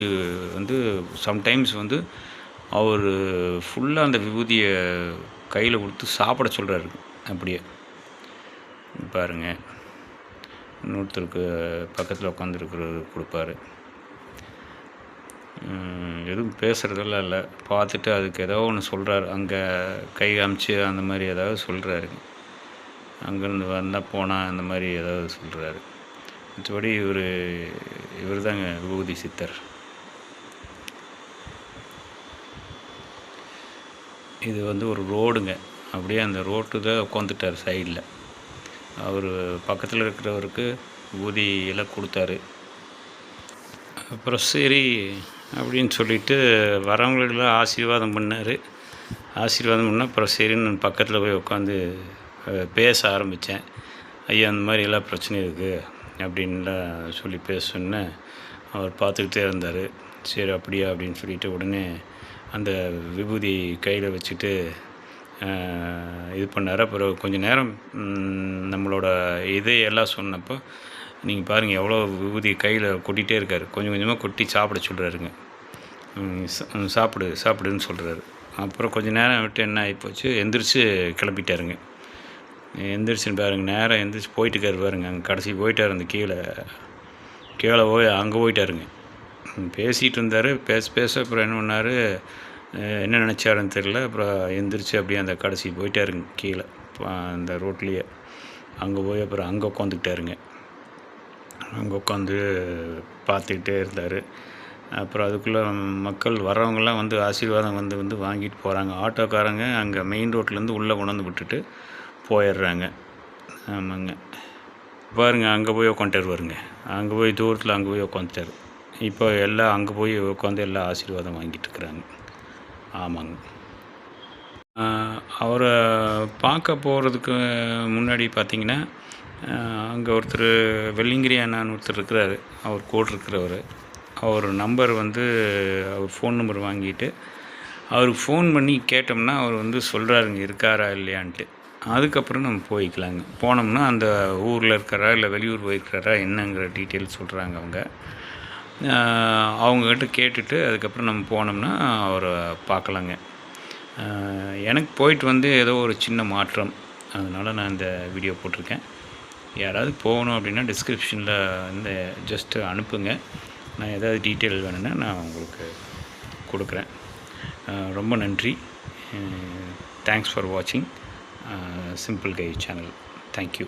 வந்து சம்டைம்ஸ் வந்து அவர் ஃபுல்லாக அந்த விபூதியை கையில் கொடுத்து சாப்பிட சொல்கிறாரு. அப்படியே பாருங்கள், இன்னொருத்தருக்கு பக்கத்தில் உட்காந்துருக்கிறவர் கொடுப்பாரு. எதுவும் பேசுகிறதெல்லாம் இல்லை, பார்த்துட்டு அதுக்கு ஏதோ ஒன்று சொல்கிறாரு. அங்கே கை காமிச்சு அந்த மாதிரி ஏதாவது சொல்கிறாரு. அங்கேருந்து வந்தால் போனால் அந்த மாதிரி ஏதாவது சொல்கிறாரு. மற்றபடி இவர் தாங்க விபூதி சித்தர். இது வந்து ஒரு ரோடுங்க. அப்படியே அந்த ரோட்டு தான் உட்காந்துட்டார் சைடில். அவர் பக்கத்தில் இருக்கிறவருக்கு விபூதி எல்லாம் கொடுத்தாரு. அப்புறம் சரி அப்படின்னு சொல்லிவிட்டு வரவங்களுக்கெல்லாம் ஆசீர்வாதம் பண்ணார். ஆசீர்வாதம் பண்ணால் அப்புறம் சரின்னு பக்கத்தில் போய் உட்காந்து பேச ஆரம்பித்தேன். ஐயா அந்த மாதிரி எல்லாம் பிரச்சனை இருக்குது அப்படின்லாம் சொல்லி பேசணுன்னு அவர் பார்த்துக்கிட்டே இருந்தார். சரி அப்படியா அப்படின்னு சொல்லிவிட்டு உடனே அந்த விபூதி கையில் வச்சுட்டு இது பண்ணார். அப்புறம் கொஞ்சம் நேரம் நம்மளோட இதையெல்லாம் சொன்னப்போ நீங்கள் பாருங்கள் எவ்வளோ விபூதி கையில் கொட்டிகிட்டே இருக்கார். கொஞ்சம் கொஞ்சமாக கொட்டி சாப்பிட சொல்கிறாருங்க. சாப்பிடுன்னு சொல்கிறாரு. அப்புறம் கொஞ்சம் நேரம் விட்டு என்ன ஆகிப்போச்சு, எந்திரிச்சு கிளம்பிட்டாருங்க. எந்திரிச்சுன்னு பாருங்கள், நேரம் எந்திரிச்சு போயிட்டுருக்காரு பாருங்க. அங்கே கடைசி போயிட்டார். அந்த கீழே போய் அங்கே போயிட்டாருங்க. பேசிகிட்டு இருந்தார். பேச அப்புறம் என்ன பண்ணார், என்ன நினச்சாருன்னு தெரில. அப்புறம் எந்திரிச்சு அப்படியே அந்த கடைசி போயிட்டாருங்க கீழே அந்த ரோட்லேயே. அங்கே போய் அப்புறம் அங்கே உட்காந்துக்கிட்டாருங்க. அங்கே உட்காந்து பார்த்துக்கிட்டே இருந்தார். அப்புறம் அதுக்குள்ளே மக்கள் வர்றவங்கெல்லாம் வந்து ஆசீர்வாதம் வந்து வாங்கிட்டு போகிறாங்க. ஆட்டோக்காரங்க அங்கே மெயின் ரோட்லேருந்து உள்ளே கொண்டாந்து விட்டுட்டு போயிடுறாங்க. ஆமாங்க, பாருங்கள் அங்கே போய் உட்காந்துட்டார் பாருங்க. அங்கே போய் தூரத்தில் அங்கே போய் உட்காந்துட்டார். இப்போ எல்லாம் அங்கே போய் உட்காந்து எல்லாம் ஆசீர்வாதம் வாங்கிட்டு இருக்கிறாங்க. ஆமாங்க, அவரை பார்க்க போகிறதுக்கு முன்னாடி பார்த்திங்கன்னா அங்கே ஒருத்தர் வெள்ளிங்கிரி அண்ணான்னு ஒருத்தர் இருக்கிறாரு. அவர் கூட இருக்கிறவர். அவர் நம்பர் வந்து அவர் ஃபோன் நம்பர் வாங்கிட்டு அவருக்கு ஃபோன் பண்ணி கேட்டோம்னா அவர் வந்து சொல்கிறாருங்க இருக்காரா இல்லையான்ட்டு. அதுக்கப்புறம் நம்ம போய்க்கலாங்க. போனோம்னா அந்த ஊரில் இருக்கிறாரா இல்லை வெளியூர் போயிருக்கிறாரா என்னங்கிற டீட்டெயில் சொல்கிறாங்க அவங்க. அவங்கக்கிட்ட கேட்டுட்டு அதுக்கப்புறம் நம்ம போனோம்னா அவரை பார்க்கலாங்க. எனக்கு போயிட்டு வந்து ஏதோ ஒரு சின்ன மாற்றம், அதனால் நான் இந்த வீடியோ போட்டிருக்கேன். யாராவது போகணும் அப்படின்னா டிஸ்கிரிப்ஷனில் இந்த ஜஸ்ட்டு அனுப்புங்க. நான் ஏதாவது டீட்டெயில் வேணும்னா நான் உங்களுக்கு கொடுக்குறேன். ரொம்ப நன்றி. தேங்க்ஸ் ஃபார் வாட்சிங் சிம்பிள் கை சேனல். தேங்க்யூ.